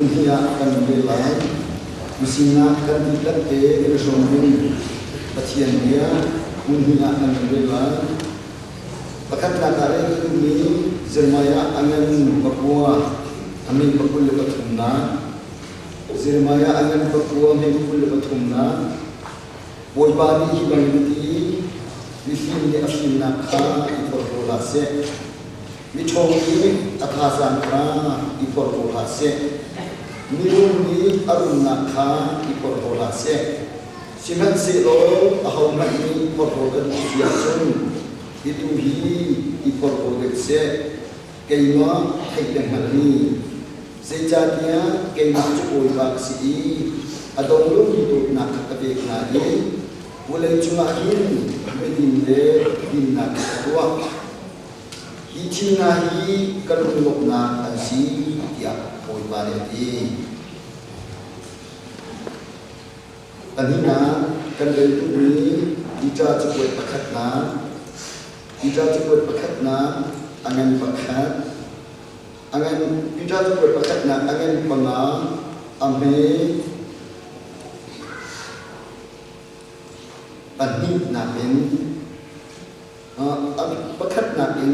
Hiya kan belai Usina kan tidak Resonun Patian dia Hiya kan belai Pakat nakare ini Zermaya angan bakua Amin bakul lebatumna Zermaya angan bakua Amin bakul lebatumna Boy bani hibang niti Lifin di afin nakha Iporolase Michongi Atasan kra Iporolase Niruni arunakha iporolase sinan selo ahauman ni iporolad siasun itu hi iporolase kaima haidang halni sejatinya kaima cukup baksi adong lu hidup nak kabek nadi mulai cumahin medinde dinak tua hicinahi kalulok na ansi tiap poin baleti anina kandel ini kita cukup pakatna angan pakat angan kita cukup pakatna angan panga ame anit namin pakat namin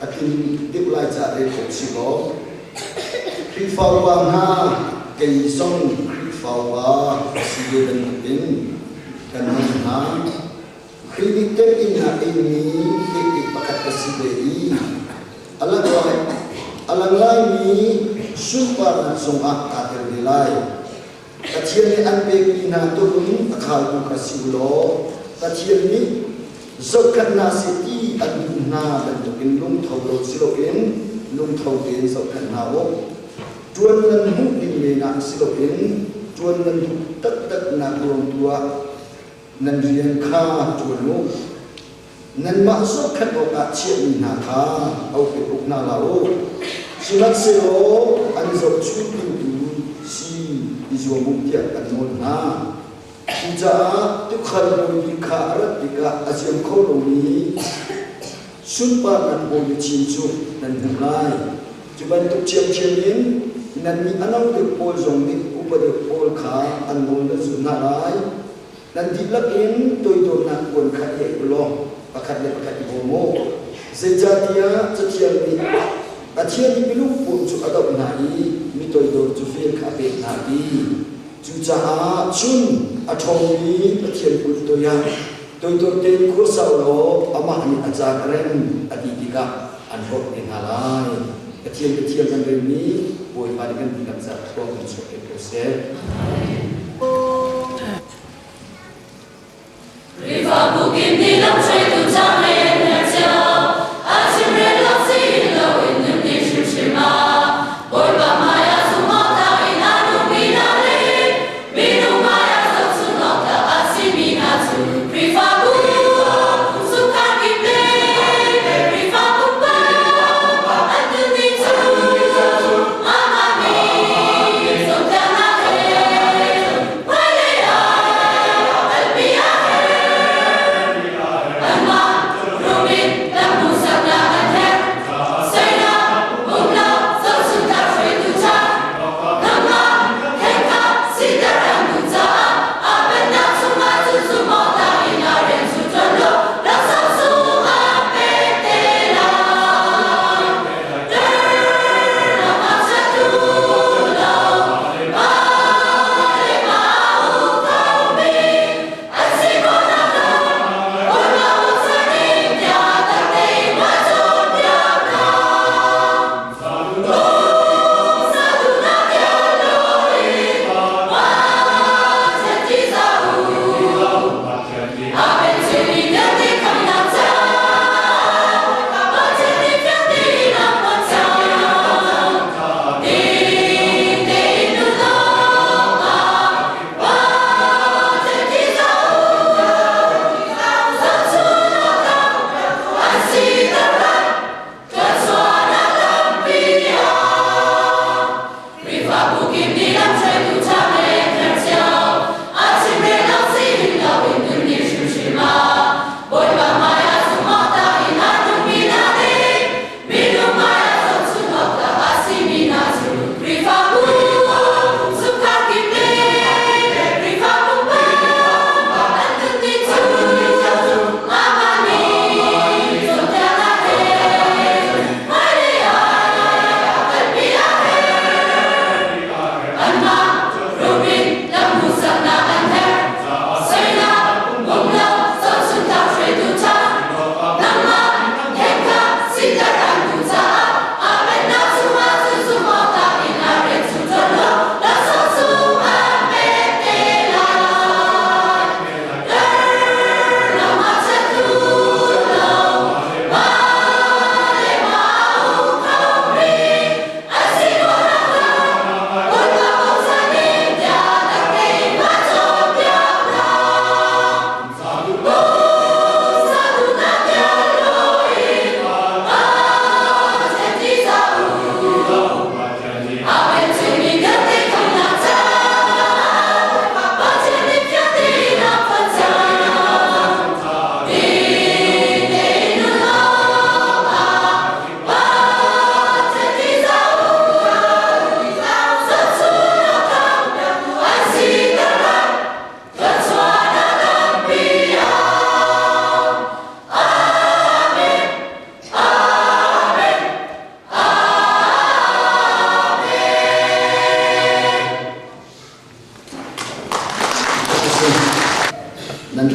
akin diulai cari koksiko Krifawa ha kaisong krifawa sige dan tin kanan ha kritiken ina ini pakat kasibei alang lai ni super sungak kater nilai kacil ni anpek ina turun akal tu kasiulo kacil ni zokat nasiti aduna bentukin lung thau silokin lung thau tin zokat nawo tuan nan hu din le na silokin tuan nan tak na kurang tua nan rian kha tuan lu nan masuk kan oka cien na kha au ke ukna lao silat selo an zo chu tu si izo muktia kan mon na ja tu khal mo di kha rat dika asiam kho lo ni sunpa nan bo ni chin chu nan hulai juban tu chiam nan ni anau de pol zong ni upade pol kha anmol na sunalai nan dilakin toy na kon kha e lo pakat bomo sejatia setiap ni acia di bilu pun cu adab nai mi toy tu fil kha be nai cu cha chun athong ni pathian pul to ya toy ten ko sao lo ama ni aja karen adidika anhok engalai kecil kan ini boleh padikan tidak satu untuk proses. Riva bukim di dalam syaitu jamin nerja, asim relasi lo indem di shima, boleh maya sumata inanu binale, binu maya sumata asiminatu. Riva bukim suka kimle, riva bukim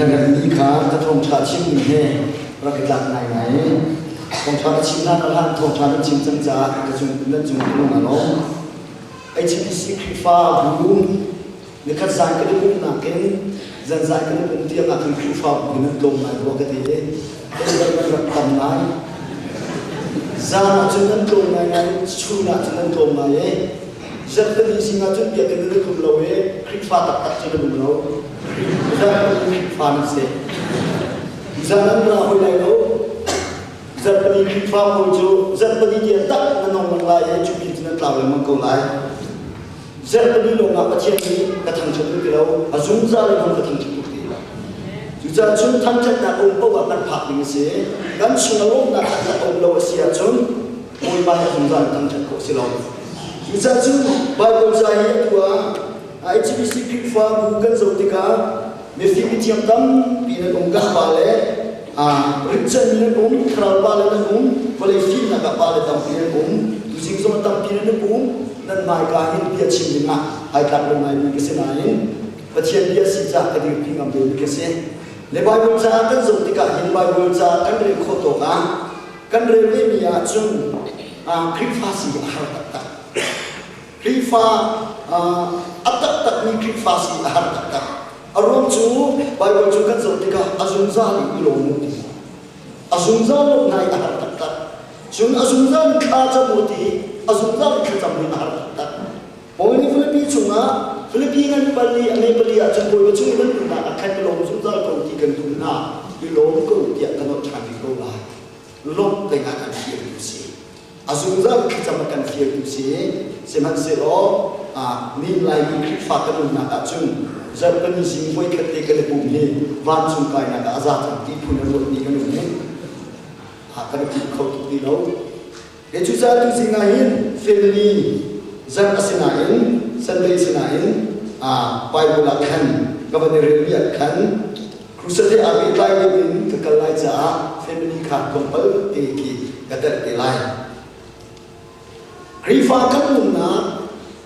Jangan nikah ketong cacing ni rakyat naik tong cacing nak tong cacing cengca kejung mana HBC kifa bulu dekat zai kedua nakin zai kedua dia nak kifa bulu lom naik waktu ini dia berkam naik zana jangan lom naik cuna jangan lom naik zat ni singa cun dia kena lom lawe kifa tak jangan lom lawe zat kifa nasi zana berapa lalu zat ni kifa muncul zat ni dia tak menong lain cuma jangan tahu mengkau lain zat ni lo ngapa cakap ni ketang cakap kita azung zat ni ketang cakap kita juga cun tanjat nak umpa wapan pak ni sih kan sungai nak umpa wasia cun mui bahaya azung zat tanjat kau silau juga cun Bible saya tua HBC kifa bukan zotika mesti tiap tam pina unggah bale Richard pina kral bale na boleh film nak bale tam pina sing so tam pina dan mai kahin dia cimina ai kat mai ni kesenain patien dia sija kadi pingam be kese le Bible sa kan zo tika hin Bible sa kan re khoto kan re le ya chung krifasi harta krifa atak ni krifasi harta arom chu Bible chu kan zo tika azunza ni lo muti azunza lo nai harta chung azunza ni kha cha muti azumza kita mui harta. Mungkin Filipina cuma Filipina bali ane bali aja boleh cuma kan tuna akan belum azumza kau tiga tuna belum kau dia kena cari kau lah. Belum tengah kan fiir tusi. Azumza kita makan fiir tusi. Seman selo nilai kifa kan tuna acun. Zaman ini semua ketika bumi wancung kaya naga azat tipu nurut ni kan ni. Akan kau tu tahu. Itu satu singahin family zat asinain sendiri sinain Bible akan kabar lihat kan khususnya abi lain kekalai jah family kan kumpul tinggi kata lain krifa kan muna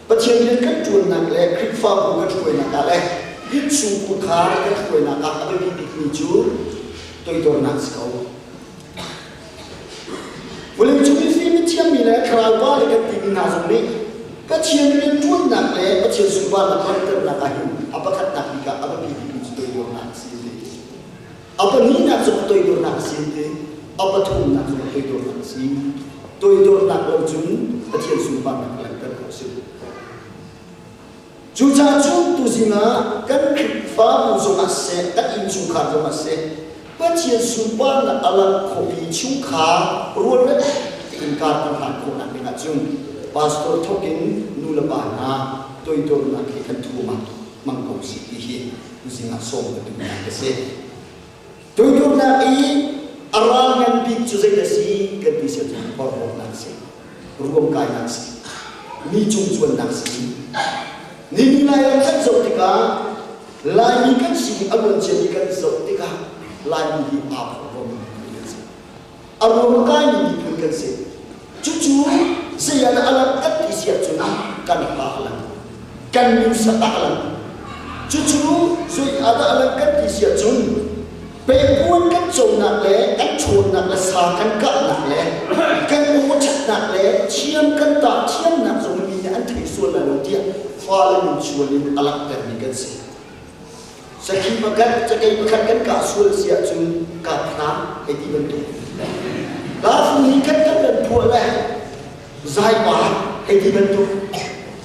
pecian kan tuan nak le krifa bukan tuan nak le itu bukan kan tuan nak apa yang dikunci tu itu nak sekau boleh cuma film macam ni lah kalau balik ke TV nasional ni, kecil ni tuan nak le, kecil sumpah nak konten nak kahim, apa kat nak nikah, apa pilih sesuatu nak sini, apa ni nak sesuatu nak sini, apa tu nak sesuatu nak sini, tu nak lojun, kecil sumpah nak konten kecil. Juga tu singa kan faham zomasih, kan insukan zomasih. Kecil sumpah nak alat kopi cungkar, ruan tingkat tempat kau nak dengar cung. Pastor tokin nulabana, tu nak ikan tumak mangkongsi ihi, tu nak som ketunya kese. Tu nak arangan big cuci kesi kedisi hormon nasi, ruam kai nasi, ni cungcuan nasi. Ni nilai kan zotika, lain kan si abang jadi kan zotika. Lain di apa pun arwah ini pun kasi cucu saya ada alat kat siap cuna kan pahalan kan bisa pahalan cucu saya ada alat kat siap cun pekuan kan cuna le kan cuna le sakan kat nak le kan ucap nak le ciam kan tak ciam nak so ini antai suara dia falan suara alat terni kasi Sakit makan, cakai makan kan kasul siap cun kapna eti bentuk. Lafu ikan kan dan pualah zaibar eti bentuk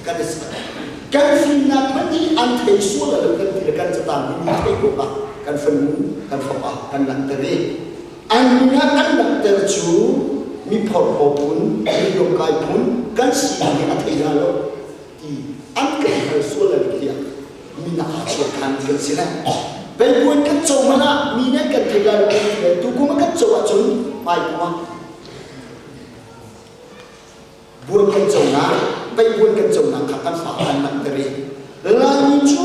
kan sekarang. Kan finat mandi antai suara kan tidak kan setang ini teko kan fenu kan fapa kan lanteri. Anina kan lanterju mi porpopun mi yokai pun kan sini antai jalo di angkat suara dia. Mina hasilkan kerana berbuat kacau mana mina kerja tu kuma kacau acun mai kuma buat kacau na berbuat kacau na kakan fahan nak teri lain tu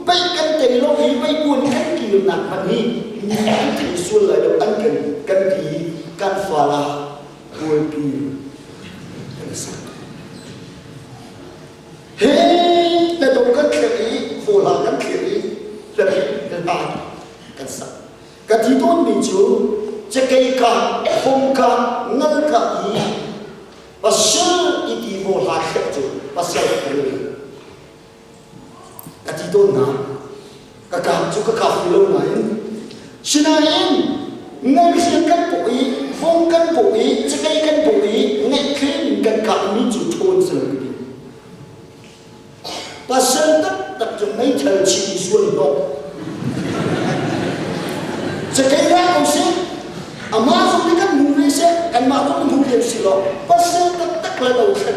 baikkan telo berbuat kan kiri nak mani mina tisul ada angkat kan di kan falah buat kiri hei, dah tahu kan kiri, bola kan kiri, lebih depan, kan chu chekai ka phong ka ngal ka I pasal iti mo lahat chu pasal kali katito na kakak chu kakafilo na sinain ngal siya kan po I phong kan po I chekai kan po I ngai khin kan ka mi chu thon sa pasal tak chu mai thal chi suan no chekai ra ko si ama so kan mu se kan ma ko mu ke si lo pasal tak la do sa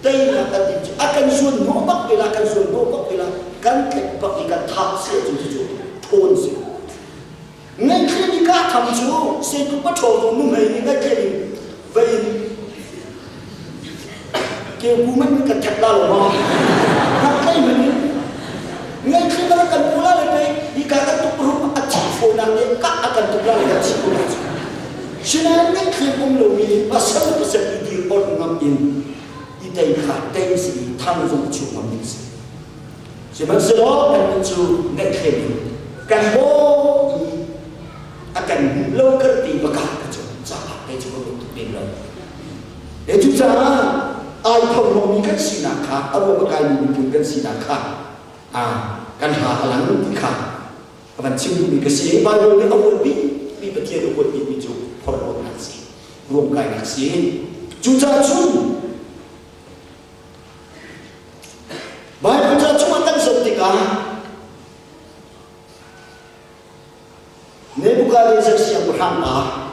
dai na ka ti akan suan no bak bila kan suan no bak bila kan ke bak ka tha se chu thon se ngay khi đi cá thầm chú sẽ cũng bắt đầu dùng nung này ngay kia đi vậy kêu cú mất cái thật là lo học đây mình ngay khi nó cần cú là đây đi cá cái tục rùm ăn chỉ phô năng đấy cá akan tục là cái chỉ cú cho nên ngay khi ông lưu ý và sau đó sẽ đi đi ôn ngắm in đi đây khá đây gì tham dụng chủ ngắm in gì chỉ mất sau đó cần chủ ngay khi cần bố akan lâu kerti bakal kecil sahabat dia cuba untuk bilang dia juga ai pun kan sinaka atau bakal mungkin sinaka kan halang dikah akan cium dikasih baru dia awal bi betul awal bi itu perlu nasi belum kaya nasi juga cun baik juga cuma kan setika Nebukadnezar siang berhamba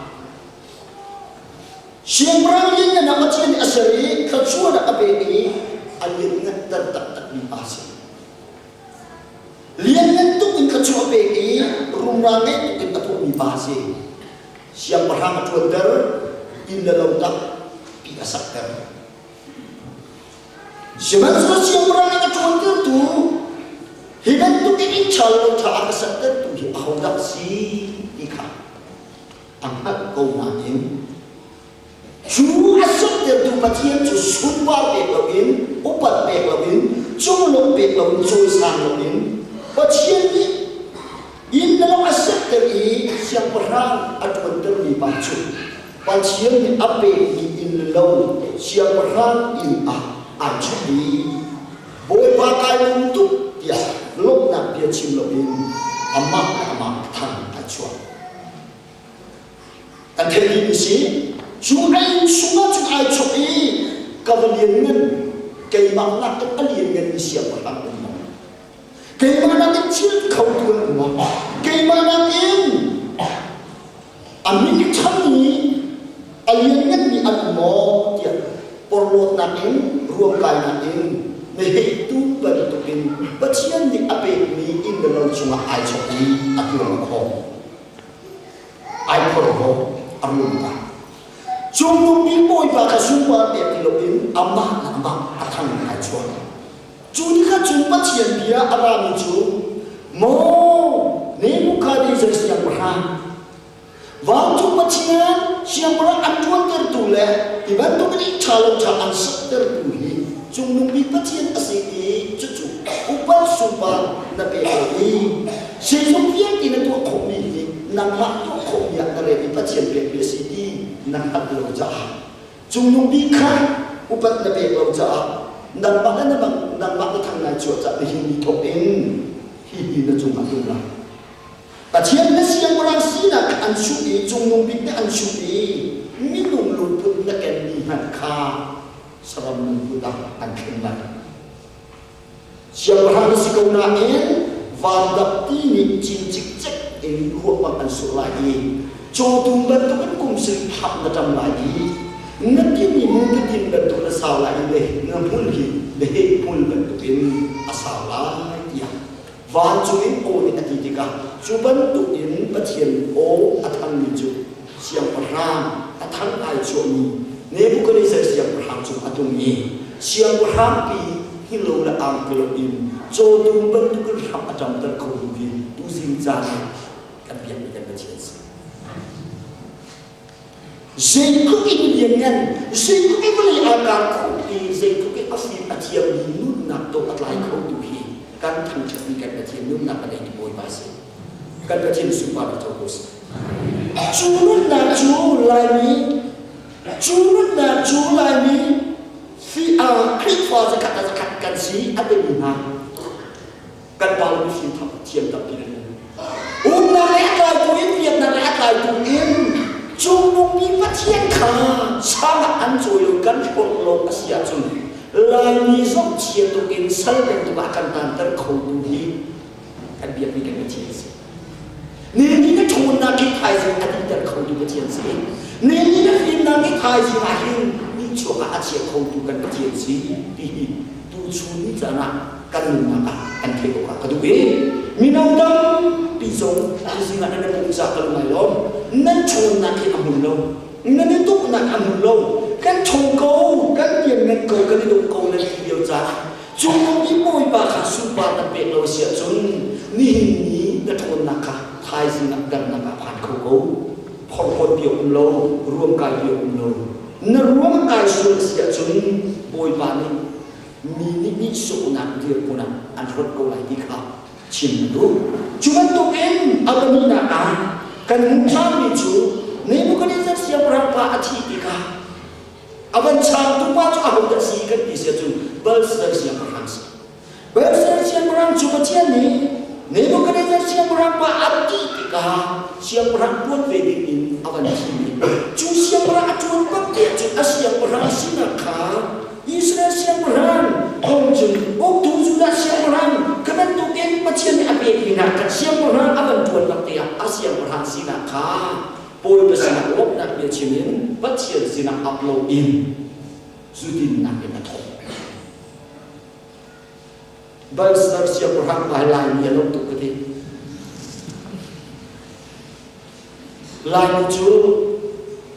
siang berangin na nakatiyan ni Asari katsua na abedi alin nga tak dipasi lian nga tukin katsua abedi rumrangin tukin atong dipasi siang berhamba tuwander inalaw tak piasakter siang berangin na tuwander tu hidan tukin inchalaw ta akasakter tu ahodak si ika angkat kau main Chú asok dia tu patian chú sunwa bek lawin opat bek lawin jumlok bek lawin joy sang lawin patian ni in dalam asok teri siang perang atau teri baju patian ni ape ni in law siang perang in aju ni boleh pakai untuk dia lok nak dia cim lawin amak thang aju kan teri ni si chú ai sunga chú ai chú ý cái liền ngân cái bằng nát cái liền ngân siapa orang itu cái mana kecil kau tuan rumah cái mana in amin kami alien ngân ni anmo dia perlu nakin ruang kaya nakin mehitu bertukin bacian di ape ni in dalam cuma ai chú ý aku orang kau ai perlu arumah Jumlah bimbo ibadah semua dia pilopin amah akan mengajuan. Jadi kan jumpa cian dia alam itu mau Nebukadnezar siang berang. Waktu cian siang berang ajuan tertulis dibantu ini calon tertulis. Jumlah bimbo cian asli cucu upah sumpah nabi ini. Sejumlah ini tu komi nama tu komi yang dari bimbo cian biasa nang adlo jah jumnung bikhan upat na be lo jah nang ba na bang nang ba thang na chu cha hi thok in hi na chung atu la ta chian na siang orang sina an su i jumnung bik na an su i minung lu put na ken ni han kha saram nu budak an ken la siang orang si kau na en van dap ti ni chin chik chek in hu pa an su la i cho tung bentuk kan kum sering hak macam lagi nanti ni mungkin bentuk asal lagi deh ngampun deh pun bentukin asal lagi ya wajuin o ni ketika coba bentukin patian o atang hijau siang perang atang hijau ni bukan siang perang cuma atung ni siang perang pi hilau la ang keloin cho tung bentukin hak macam terkauin tu sinjana kan biar patian Zaykuk ini dengan Zaykuk ini boleh agar kopi Zaykuk ini asli atiam minun nak to atlai kau tuhi kan thang cermin kan atiam minun nak pada di boy basi kan atiam sumpah bertobus Chunut na chu lai ni chunut na chu lai ni fi krik fa zakat kan si ada ni ha kan bal ni fi tham thiam tak ni na le kai tu in piat na le kai tu in chung nong ni pathian kha sama an choi kan pol lo asia chung lai ni zok chia tu in sal ben tu akan tantar khou tu ni kan biar ni kan chia si ni na thun na ki thai si an tan khou tu chia si ni na fin na ki thai si ma hin ni chu ka chia khou tu kan chia si ti tu chu ni cha na kan na ka kan ke ko ka du e mi nau dam pi song si nga na pung sa kal mai lo nan thun na ki amun lo nan tu na amun lo kan thong ko kan yen nan ko kan du ko na ki yo cha chung nong ni moi ba kha su ba ta pe lo sia chun ni na thun na ka thai si na kan na ka phan ko ko phon phon pi um lo ruam kai pi um lo na ruam kai su sia chun boi ba ni ni su na dia puna an rot ko lai di kha chim du cuma tu en abani na ka kan tham ni chu ne bu kan sa sia berapa aci ika aban chang tu pa chu ahu da si kan di sia chu bal sa sia berang si bal sa sia berang chu bacian ni ne bu kan sa sia berapa aci ika sia berang pun ve di in aban chi ni chu sia berang atuan pa ke chu asia berang sinaka Israel siang berang, Hongjun, waktu sudah siang berang, kerana tu kan macam ni apa yang nak siang berang akan tuan laktia, siang berang sinaka, boy bersinak lop nak dia cimin, macam sinak upload in, sudin nak dia tahu. Besar siang berang lain dia lop tu kete, lain tu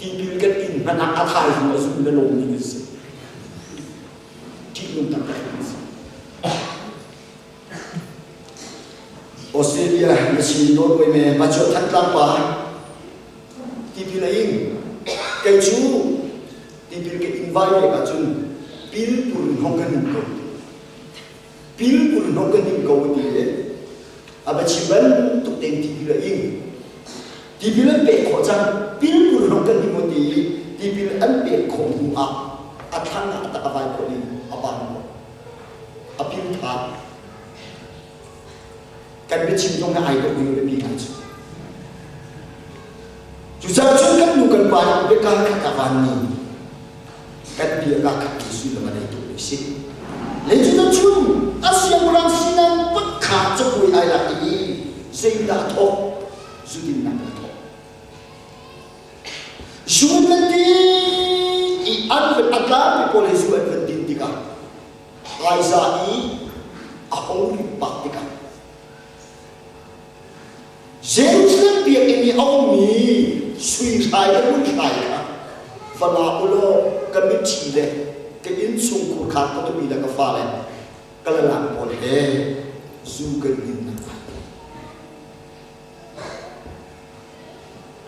dibilkan in mana atai semua sudah lom ni sih. Australia mesin Norway me bacot thaklang pa TV lain kai chu TV ke invite ka chun pil pur hokan ko pil pur hokan ko di le abachiban tu ten TV lain TV le pe ko chang pil pur hokan ni mo di TV an pe ko mu a athang ata avai ko ni apan apil tha kan becim dong ai ko ni bi kan chu sa chu kan nu kan pa be ka ka van ni kan bi ka ka su la ma tu si le chu na chu asia murang sinan pakha chu koi ai la ni sei da tho su din na tho su na di I an vet atla pe pole su an vet din di ka ai sa I ahong ri pak di ka Jerusalem biar ini awami sui saya pun saya, fala ulo kami cile ke insung kurkat atau bila kefalen kalau lampor zugen dinna.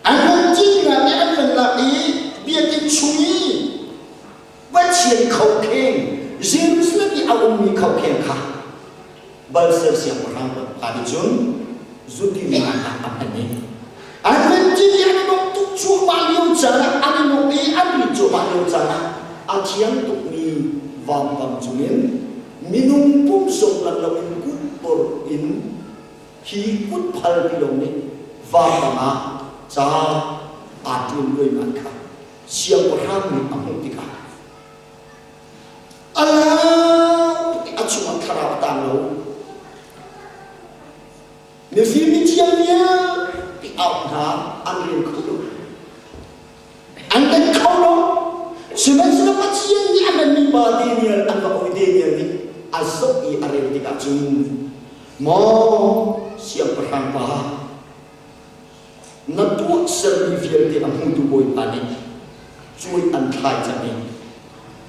Anak jina ni anak lagi biar insui baca kau keng Jerusalem ni awami kau keng kah balser siang orang berkadijun Zudi mana apa ni? Anak jadi anak tu cuma liu jalan, anak ni anak cuma liu jalan. Acian tu ni wam jumin minum pun soalan lawin kut por in hikut pal bilong ni wam ma ca adun loi maka siang berang ni amung tiga. Allah acuma karawatan lo. Nasi miciannya di awal angin kudu. Angin kudu. Sebenarnya macam ni ada ni badenya, ada badenya ni asok I area tiga jun. Mau siap berhampa. Natu servivial di amung tu boy panik. Cuy antai jadi.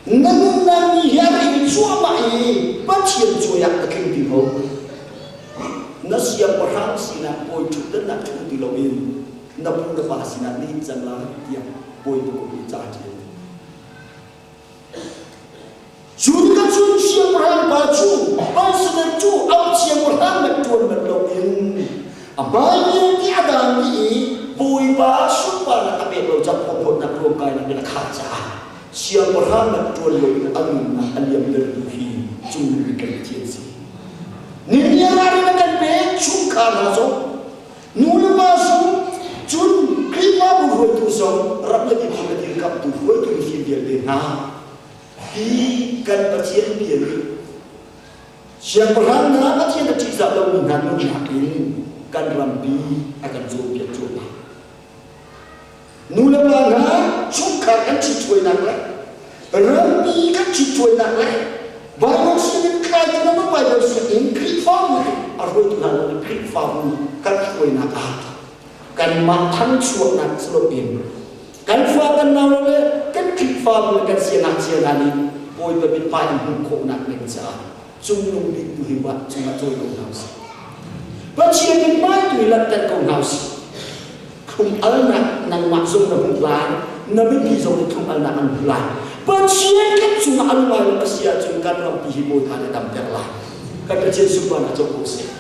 Namun nami hari ini cuma ini macam cuy yang terkini di bawah. Nasiap berang sina boy cuda nak cuda dilawin, nampun lepas sina ni jangan dia boy tu kau bicara. Cuda cuda siap berang baju, baju tu apa siap berang nak cuda dilawin. Abang yang tiada ni boy baju na abe lo jap phot na rom kai na bela kha cha siang perang na tuan lo angin na aliam der hi chung ni kan tien si ni ya ra na kan be chung kha na so nu na ma so chun kripa bu ho tu so rap le ki phot ti kap tu ho tu hi dia le na hi kan patien dia ni siang perang na patien na ti za lo ni na no na in kan rambi akan zo biar coba nula mana suka kan cicuai nak le rambi kan cicuai nak le bayu sini kai tu nama bayu sini krifamu arwah Tuhan le krifamu kan cicuai nak kan matang cuak nak selopin kan fakan nau le kan krifamu kan sianak ni boy pebit paling hukum nak menca cungung di tu hebat cuma coy kau Bacaan yang baik itu ilakan kau naus. Kum alna nang maksud na bulan, nabi bizong kum alna ang bulan. Bacaan kan cuma alma asia cungkan lam pihibo ada tamperlah. Kata jen suba na joko se.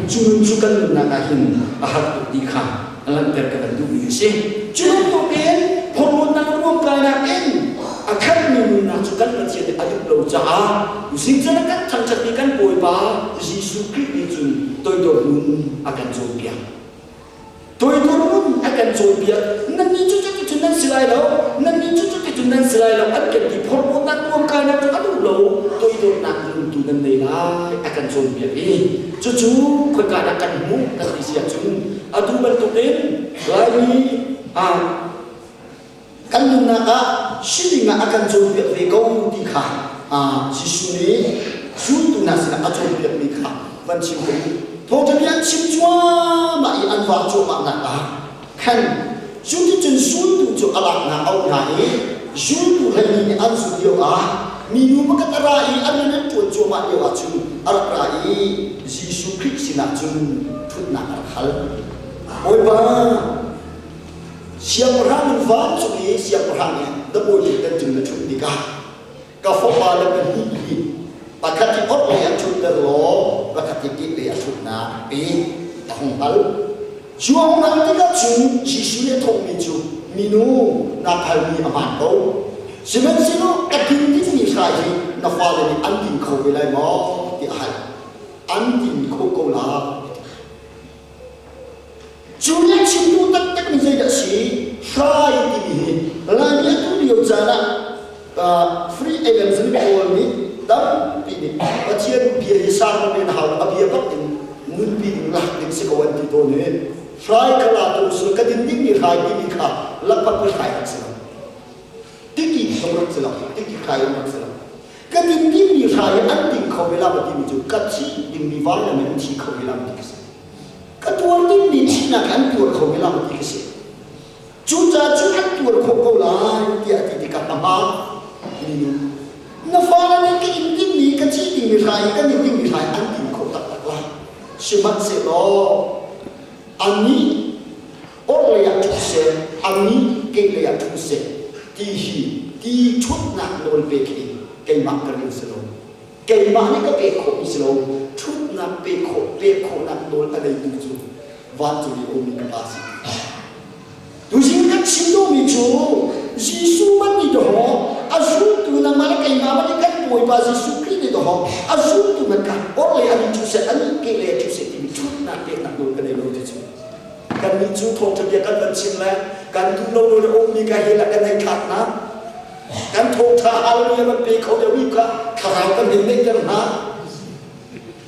Cuncukan nakahin ahad dikha alam terkata dubi se. Cunung token hormon nang ruang kainakin. Akan memunculkan bacaan aduk lau jahat. Using janakan cangcatikan boy ba Yesus Kristus tôi dorun akan zobia. Tôi dorun akan zobia. Nanti cucu itu nan selai lau, nanti cucu itu nan selai lau. Akan di hormonan ruang kana tu aduh lau. Tôi dorun akan tu nan delai akan zobia. Cucu kau kadakan mu nanti siap cucu. Aduh bertukin lagi kan naka silinga akan zobia vegau dikha. Sisuni suntu nasina akan zobia dikha. Văn chim cũng thô cho biết chim chua mà ăn vào chỗ mạng nặng khen chúng ta chân xuống tu chỗ alak na ông này xuống tu hay ni ăn xuống nhiều minu mà cái ra ăn nên tuột chỗ mạng nhiều chung alak ra Jesus Christ là chung thut nặng hal ôi ba siapa orang van chỗ ini siapa orang ni dah boleh dan chung thut đi cả phong ba là cái gì Bakat di ot le achut terlo, bakat di kit le achut na pi tahong hal. Juang nang tiga chung, Yesus le thong mi chu, minu na phal mi aman ko. Simen sino katin din ni sai na fa le an tin ko be lai mo ti hai. An tin ko ko la. Chu le chin tu tak tak ni da si, sai ti ni. La ni tu dio jana free events ni ko ni. Dam pini, bacaan biaya sama dengan hal biaya batin, mun pini lah dengan sekawan itu ni. Fly kalau tu sudah kadinding ni fly pini kah, lepas tu fly hasil. Tinggi orang selam, tinggi kaya orang selam. Kadinding ni fly anting kau belam batin itu, kacci dinding wala menti kau belam batin. Katuan dinding Cina kan tuar kau belam batin kesih. Cuca tuar kau lah, dia tidak apa ini. Na fala ni ke intin ni ke chi ting ni rai ke ni ting ni rai an ting ko tak tak lah simat se lo ani or le ya tu se ani ke le ya tu se ti hi ti chut na lo pe ke mak ka ni se lo ke ma ni ka pe ko ni se lo chut na pe ko na lo ta dei tu chu va tu ni o mi ka si tu sin ka chi do mi chu Yesus man ni do azul tu na mala kai mama ni kan boy ba Yesus Kristus ni do azul tu na kan or le ani tu se ani ke le tu se ti tu na pe na do ka le lo tu kan ni chu thong ta dia kan ban chin la kan tu lo lo om ni ka he la kan ai khat na kan thong tha al ni man pe ko de wi ka khara kan ni le kan ha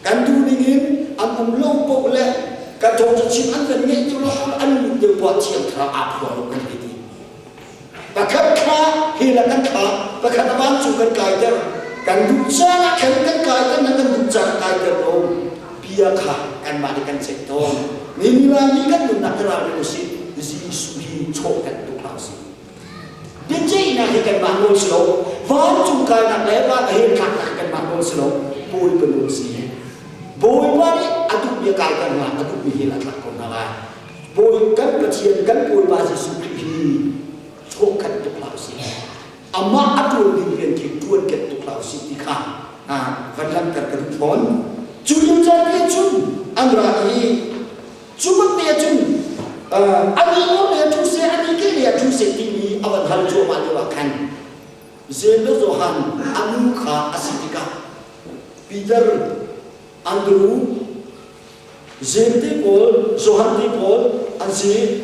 kan tu ni ni an lo po le kan thong ta chin an kan ngai tu lo an de bo chiang tha a pho kan ni Bakat kah hilakan kah, bakat apa juga kaider, kan duca kan kaider dengan duca kaider om, biar kah kan matikan sektor, ini lagi kan nak terlalu musik, Yesus cokat tu pasti. Benci nak ikan bangun slow, wan juga nak lewat akhir kan bangun slow, boy penusi, boy balik aduh dia kaider lah, aduh dia hilakan kau nalar, boy kan kecil kan boy bahasa Yesus Cokat tu klausi, amma atul dilihat tuan ket tu klausi dikah, kadang terkerumun, cuma jadi cun, andra ini, cuma dia cun, ani orang dia tu se ani ke James Johan anu kha asitika Peter Andrew James Paul Johan Paul ansi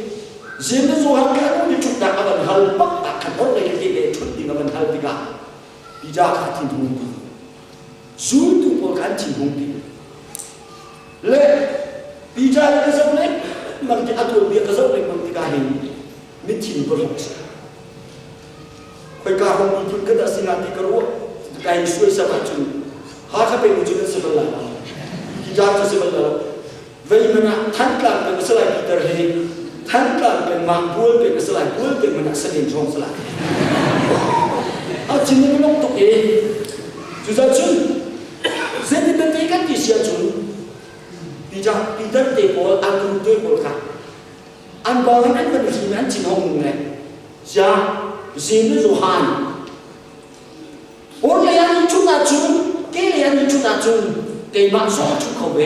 James Johan anu di cuk dak aban hal pak tak kan orang yang dia thut di aban hal tika bija kha tin thung ti Zu tu Paul kan tin thung ti le bija ka sab le mang ti atu bi ka sab le mang ti ka hin mit tin ko Peka hong itu kita singati keruh, kain suai sama cun, hak apa yang cun sebelah, hijab sebelah, wei mana tangklang dengan selai kita ini, tangklang dengan makbul dengan selai, bul dengan mana sedih jong selai. Cina belum tu juga cun, jadi bentikan di sia cun, hijab kita tepol, anggur tepol kan, anbangan kan berjiman cina hong ni, sia. James Johan orang yang itu najun, yang itu najun, masuk itu kau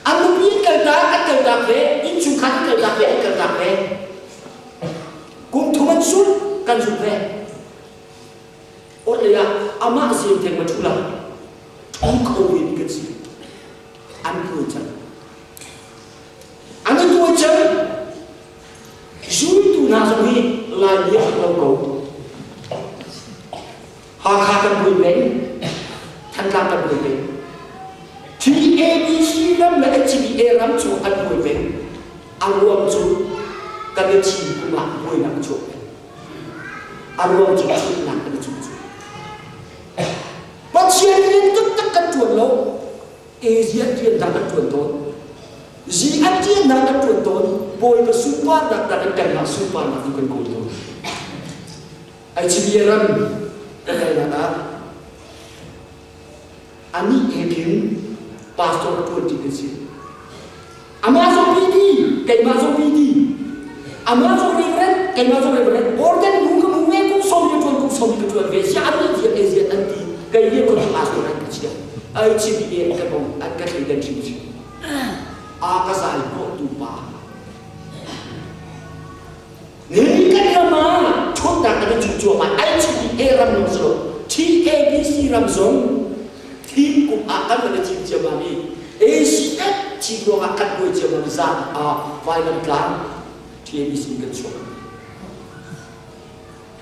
anu biar kerja itu kan kerja kum tuan sun kan juga orang yang amat sih yang macam kau ini kan sih anu tu macam Zu nasab ni lagi orang kau, hak berbeza, tangkap berbeza. TABC ram le HBA ram tu an berbeza, aruam tu kami cium nak boleh nak tu, aruam tu cium nak tu. Macam ni tu takkan tuan lo, Asia dia takkan tuan tu. Jika dia nak tuan-tuan, boleh bersumpah nak kena sumpah nak bukan kau. Cibiran kata nak, ani ekin pastor tuan di sini. Amazon PD, kayak Amazon PD, Amazon Reverend, kayak Amazon Reverend. Orang muka kau sombong tuan, versi apa dia Asia nanti, kayak dia kau pastor nak kecil. Cibiran kata kau, angkat lidah cibi. Akasal kau tupa. Ni kan nama contoh ada cucu apa? ICBA ramzong, TABC ramzong, tim kum akan ada cucu mami. ACF cibo akan boleh cucu masa violent crime, TABC cucu.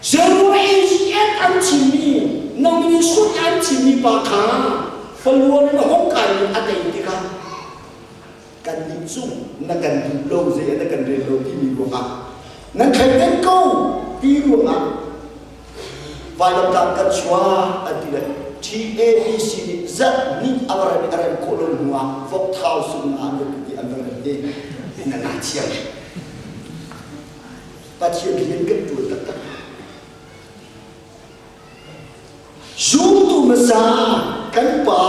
Semua ACF ancimi, namun isu ancimi bakal, peluang hongkai ada indikasi. Kan dipsum, nak kan diplow saya, nak kan reload di ruang. Nak kaitan kau di ruang. Pada tak kecuali ada TABC zat ni awal ada kolom ruang, fok tahu semua ada di antara dia dengan acian. Acian dia kedua tetap. Zoom tu masa kan pa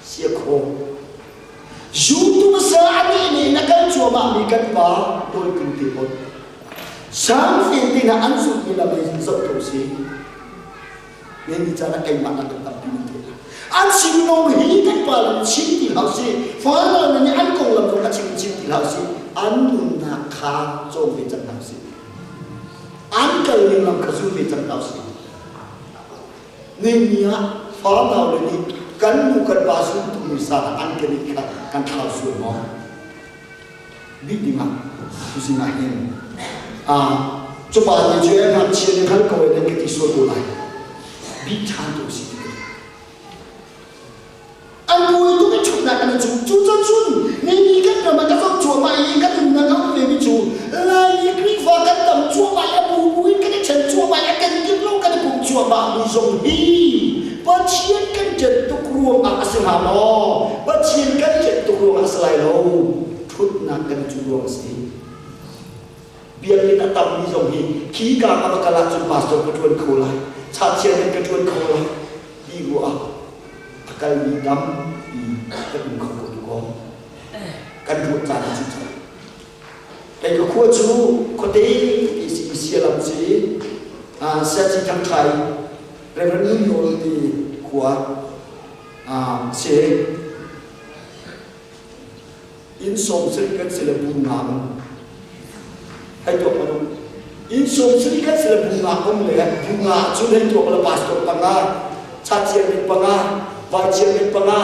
siapa? Jutu besar ini nak kan cuma amikan pa boleh kunti pun. Sampai tina ansur bila berjumpa terus. Ini cara kaiman tetap binti. Ansur nong hidup paling cinti hausi. Faham ni angkong lam kau cinti hausi. Anu nak kacau macam hausi. Angkal ni lam kasu macam hausi. Ni niat faham ni. Kan bukan basuh tu misal angkeri kan tahu semua. Bidima, usinahin. Coba dia nak ciri kan kau yang kita suruh mulai. Bicara tu sih. Aku itu kan cuma nak cun. Ni kan nama kau cuma ikan tu nak kau beli cun. Lagi krifa kan tam cuma ya bubuin kan cuma ya kan kita kan cuma misong Bacian kan jentuk ruang asal halo, bacian kan jentuk ruang asal lain Tut nak kan ruang sini. Biar kita tahu ni zongi, kita apa kalau cuma pastor ketuan kolai, cacian ketuan kolai, di gua akal hitam di kedua kau kan dua cara cuci. Dan kau cuci kau teh isi dalam sini, saya cakap kai. Revenue yol di kuat, se in som sering kan selalu ngam, hai tu apa tu? in som sri kan sila bunga om le bunga chulai to kala pastor panga chachian panga vice panga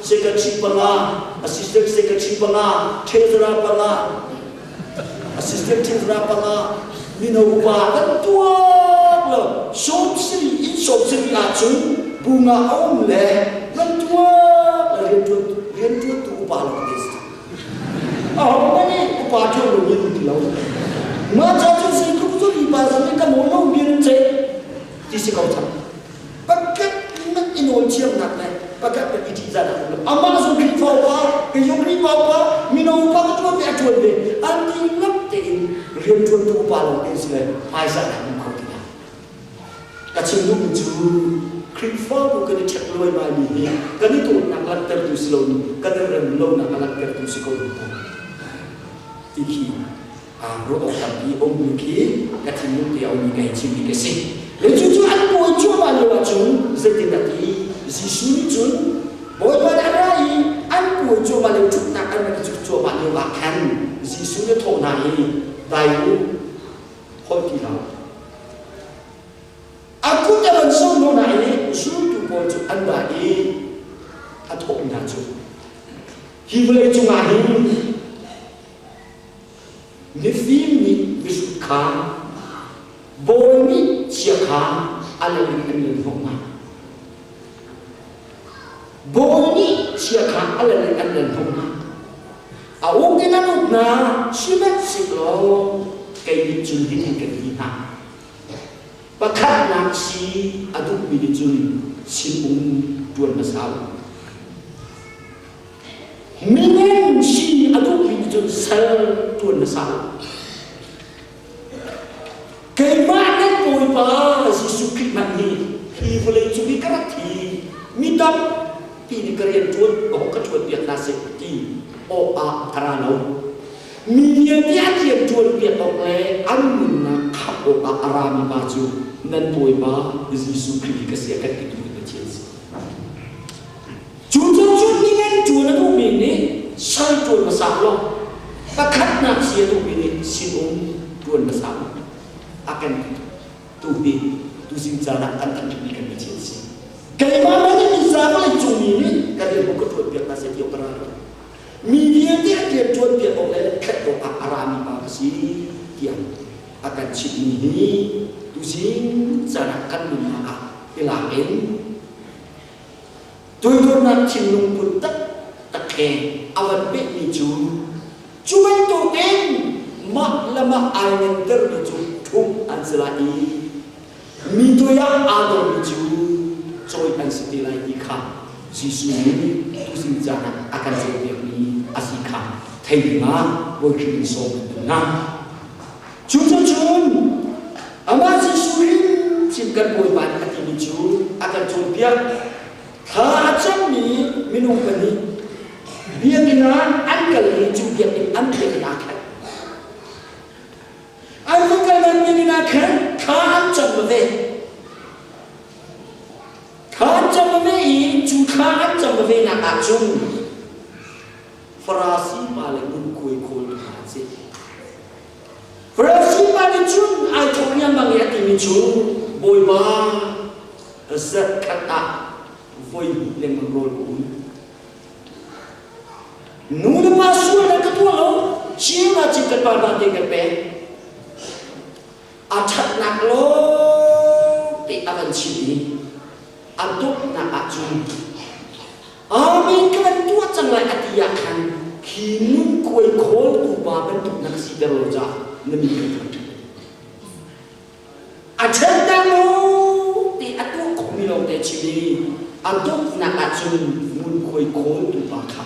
secretary panga assistant secretary panga treasurer panga assistant treasurer panga minoba kan tua lo som sri in som sri a chung bunga om le kan tua rian tu tu upalo des ni upajo lo ni tu lo ma cha chu si ku tu ni ba sa ni ka mo lo bian che ti si kau tham pakat nak inol chiam nak lai pakat pe iti za na lo amma so ki fa wa ke yo ni ba ba mi no pa ka tu pe atu le an ti lap te in rian tu tu upalo des le ai sa na ko ti na ka chim du ju krik fa bu ka ni chak loi ma ni ka ni tu nak lat ter tu slow ni ka ter ren lo nak lat ter tu si ko tu iki ro tapi om ki katimu dia om ni chim ni ke si le chu chu an po chu ma le wa chu zeti na ti ji su ni chu boy ba da rai an po chu ma le chu na an na chu chu ma le wa kan ji su ni tho na ni dai u ho ti la aku dalam so no na ni su tu po chu an ba ni a tho na chu hi vle chu ma hi ni film ni bisu kha boy ni chia kha ala ni ni homa boy ni chia kha ala ni ni homa a o ke na no na simet siklo kai ni chun di ke ni na pakhat na si adu bi ni chun sim tuan masal minen si adu bi ni chun sal tuan masal kay manan po pa si sukit man ni hi boleh curi karati midam pini karian tuan oh ketuan biak nasib ti o a tarano milia dia dia tuan biak oleh anuna kap o a arami baju nan po pa si sukit kasiakan itu kecil Jujur dengan tuan itu mini sai tuan masalah pakat nak sia tu mini sinum tuan masalah akan tuhi tu sing jalan akan diberikan kecil sih. Kalau mana bisa boleh cumi ni kalau bukan tuan biar nasi dia berada. Media dia tuan biar oleh ketua arami bangsi dia akan cumi ni tu sing jalan akan dunia ilahin. Tuan nak cimung pun tak awan bek ni cuma tu mak lama air terlucu anselai mito yang ada lucu coy anselai ikha sisu tu sinjana akan jadi ni asika thema boleh so na cun ama sisu simkan boy ban hati lucu akan coba hajam ni minum pani dia kena angkal lucu dia angkal akan aku kalau ini nak kan jam berapa ini juga jam berapa nak acung frasi paling kue kue nasi frasi paling cun acungnya banyak ini cun boy bang zat kata boy lemon roll pun nuna masuk ada ketua lo siapa cipta pada tiga pe acak nak lo ti akan sini antuk nak acung amin kan tua canglai atiakan kinun kue kol tuba bentuk nak si deroja nemi acak nak lo ti atu komilong te sini antuk nak acung mun kue kol tuba ka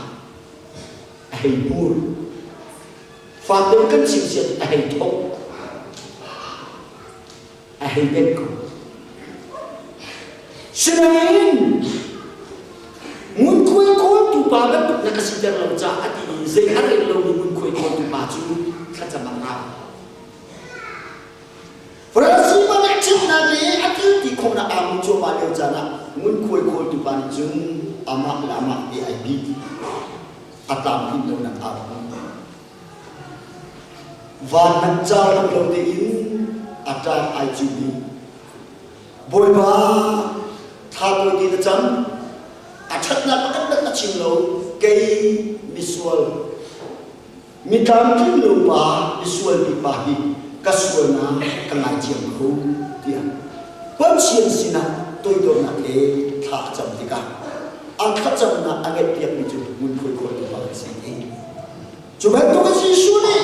ai mur faktor kan sing ai tok ahibetku selain mun kue kol tu babat nak kasidar lau jahat ini zehar lau mun kue kol tu baju kaca marah frasi mana cina le atil di kona amu coba lau jana mun kue kol tu baju amak lama AIB atam pintu nak amu van nak jalan lau dein ata ai chubi boi ba tha tôi đi ta chấm thắt na bắt đất na chim lâu cây misual mi tam kim lâu ba misual bi ba hi kasual na kangai chiam khu dia bom xiên sina tôi đồ na ke tha chấm đi cả ang tha chấm na ang ai piak mi chu mun khoi khoi ba sai ni chu ba to si su ni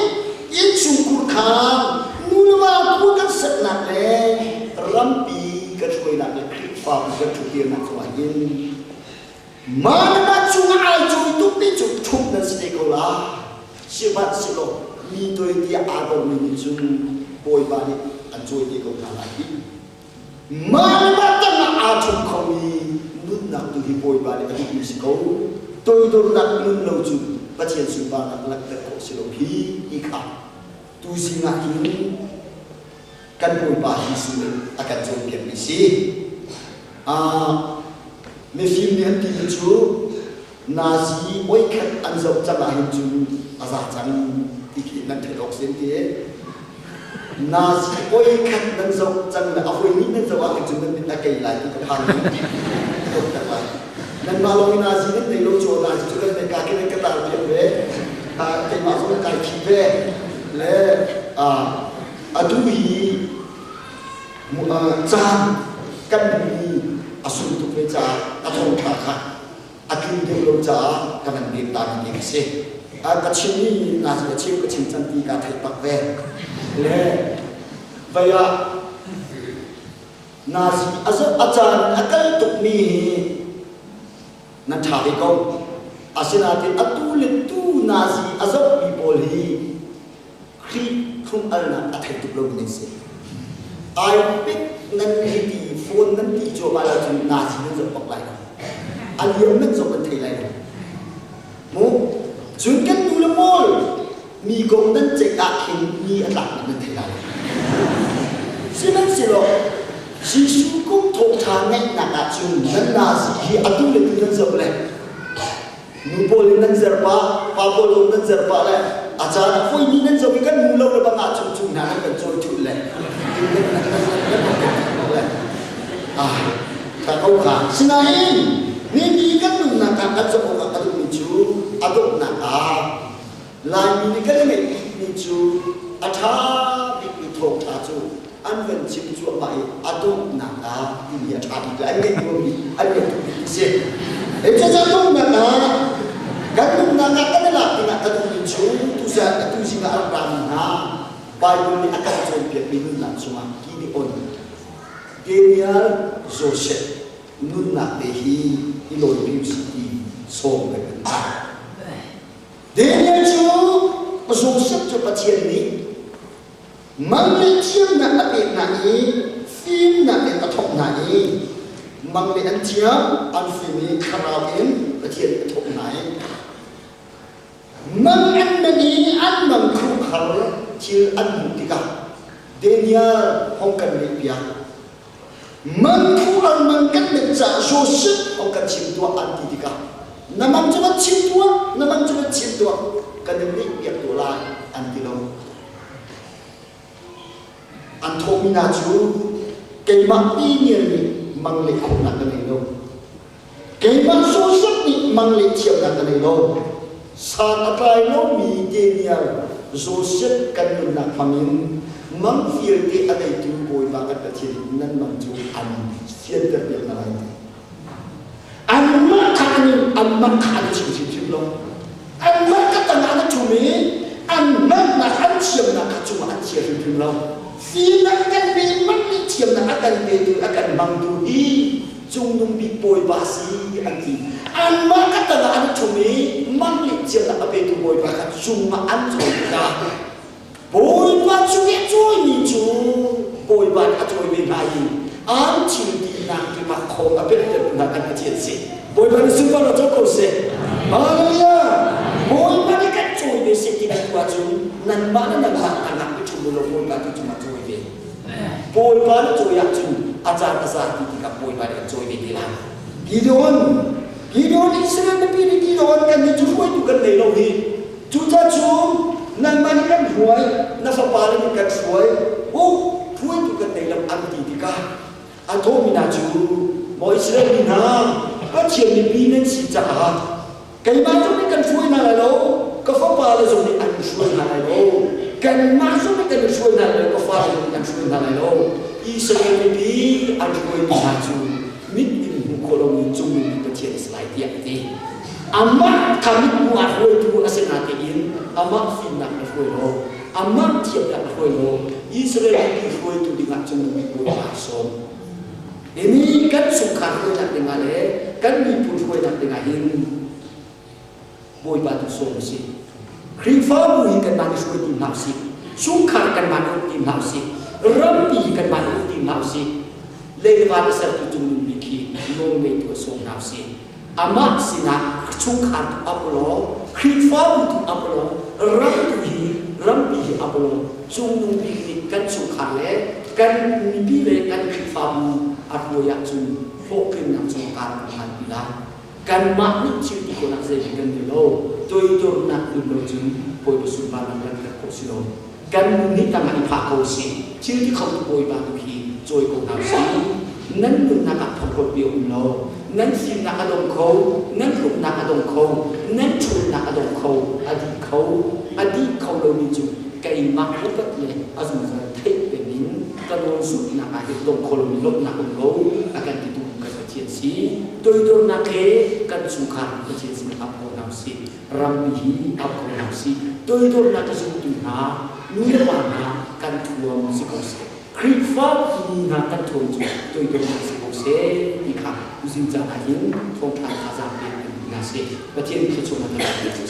in chu ku kha nu ba ku kan sat na le rampi kan khoi na le fa kan thu dia na khoi in mana cuma aja itu picu tuh dan sekolah siapa sih lo mito dia ada minisun boy balik anjoi dia kau lagi mana tengah aja kami nun nak tu di boy balik adik misi kau tu nak nun lucu pasien sumpah nak terkau silo hi ikah tu singa ini kan boy balik sini akan jauh misi me film ni anti chu nazi oi khat an zau chama hin chu aza chang tiki nan the oxen ti nazi oi khat nan zau chang la ahoi ni nan zau a chu nan ta kai lai ti ka ko ta ba nan ma lo nazi nan nei lo chu nazi chu kan ka ke ka ta pi ve ke ma so ka ki ve le adu hi mu chan kan ni asul tu meja atau kakak akin dia belum jah kanan dia tadi dia sih kecil ni nasi kecil cantik kat pak ver le baya nasi asal acan akal tuk ni nan cari kau asinati atul itu nasi asal bipoli kri kum alna atai tuk belum ni sih ai pik nan hiti phone nan ti cho ba la chu na chi nan zo bak lai aliam nan zo ban thei lai mo chun kan tu la mol mi gong nan che ka khin ni atak nan thei lai sinan silo si su kum thong tha ngai na ka chu nan na si hi atu le tu nan zo le nu bol nan zer pa bol nan zer pa le acha foi ni nan zo kan mu lo le ba nga chu chu na kan zo chu le tak kau kan sinain ni kan tu nak kat jauh kat tu micu aduk nak lain ni kan ni micu atha ni thok tha chu an ven chim chu mai aduk nak dia tadi lain ni ni ada tu se cha tu nak kan tu nak kan la tinggal kat tu micu tu sa tu singa al-ram na Bible ni akan jauh biar minum nak semua kini on Daniel Joseph nun nak dehi iloi beauty song dengan Daniel tu Joseph tu pasien ni manglian nak apik nak ni film nak atok nak ni manglian tiap an film ni karawin pasien atok nak ni mangan ni an mangku hal cil an mutika Daniel hongkan ni biar Mangku al mangkat meja Joseph orang cim tua anti dika. Namang cuma cim tua kan demi biar dolar anti lo. Antomina ju kemak ini ni manglek nak kena lo. Kemak Joseph ni manglek ciam nak kena lo. Saat apa lo mi Daniel Joseph kan nak pangin mang feel di ada itu boy banget kecil nan manju an sian terbiak na lain an makan cim lo an makan tengah cumi an na an siam na cuma an siam cim lo sinan kan memang ni siam na akan betul akan mandu i jungdung bi boy basi anti an makan tengah cumi mang ni siam na betul boy banget cuma an cuma boy ba cuy ni cu boy ba cuy ni lain an cing di nak di makong apa yang nak kan kecil si boy ba ni semua nak jauh se haleluya boy ba ni kan cuy ni si tidak kuat cu nan mana nak anak itu belum boy ba itu cuma cuy ni boy ba ni cuy yang cu ajar di tiga boy ba ni cuy ni lah Gideon Israel ni pilih Gideon kan ni cuy itu kan lelau ni cuca cu nan manikan huai na fapala ni kat huai oh huai anti tika atomina chu moi Israel na ka thiam ni pi nen si cha kai ma chu ni kan chui na la lo ka fa pa la zo ni an chui na la lo kan ma chu ni kan chui na la ka fa la ni an chui na la lo Israel ni pi an chui ni na chu mit in ko lo ni chu ni ka thiam slide dia ti amma kami buat hoi tu asena te in amma fin na hoi lo amma thiam na hoi lo Israel ni hoi tu di ngak chu ni ko ba so ini kan sukar nak dengar kan ni pun nak dengar ini boy batu solusi krifa bui kan manis ko tim nafsi sukar kan manis tim nafsi rampi kan manis tim nafsi lewa besar tu jumlah biki no me tu so nafsi amat sina sukar apolo krifa tu apolo rampi apolo jumlah biki kan sukar kan mimpi kan krifa aku yang cun fokus nak cungkar dengan bilang kan makhluk ciri ko nak jadi dilo toy nak dilo cun boy sumbangan dan kursilo kan ni tangan pak kau si ciri kau boy batu ki joy ko nak si nan nak apa biu lo nan sim nak adong kau nan luk nak adong kau nan cun nak adong kau adi kau lo ni cun kai makhluk kat le azum thai benin kalau sudah nak ada dong kolom lok nak ungkau akan ditubuhkan kecil si, toitor nak kan sungkar kecil si apa nafsi, rambi apa nafsi, toitor nak sebutnya nirwana kan tuam si kose, krifa ini nak kan tuam toitor nak si kose ikam usin janahin tongkat azam yang nasi, kecil kecil macam itu